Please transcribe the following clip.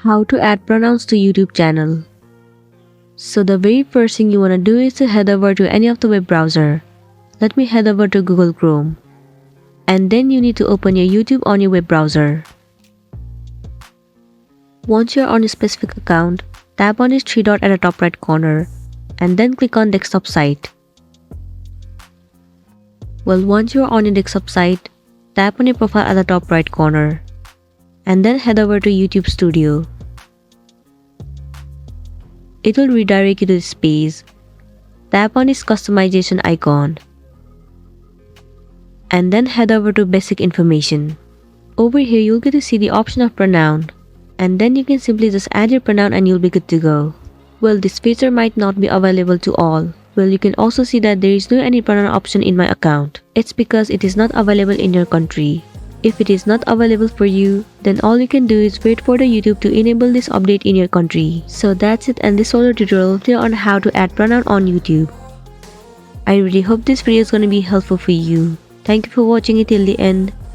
How to add pronouns to YouTube channel. So the very first thing you want to do is to head over to any of the web browser. Let me head over to Google Chrome. And then you need to open your YouTube on your web browser. Once you're on a specific account, tap on this three dot at the top right corner and then click on desktop site. Well, once you're on your desktop site, tap on your profile at the top right corner and then head over to YouTube Studio. It will redirect you to this page. Tap on this customization icon and then head over to basic information. Over here you'll get to see the option of pronoun, and then you can simply just add your pronoun and you'll be good to go. Well, this feature might not be available to all. Well, you can also see that there is no any pronoun option in my account. It's because it is not available in your country. If it is not available for you, then all you can do is wait for the YouTube to enable this update in your country. So that's it, and this was a tutorial on how to add pronoun on YouTube. I really hope this video is going to be helpful for you. Thank you for watching it till the end.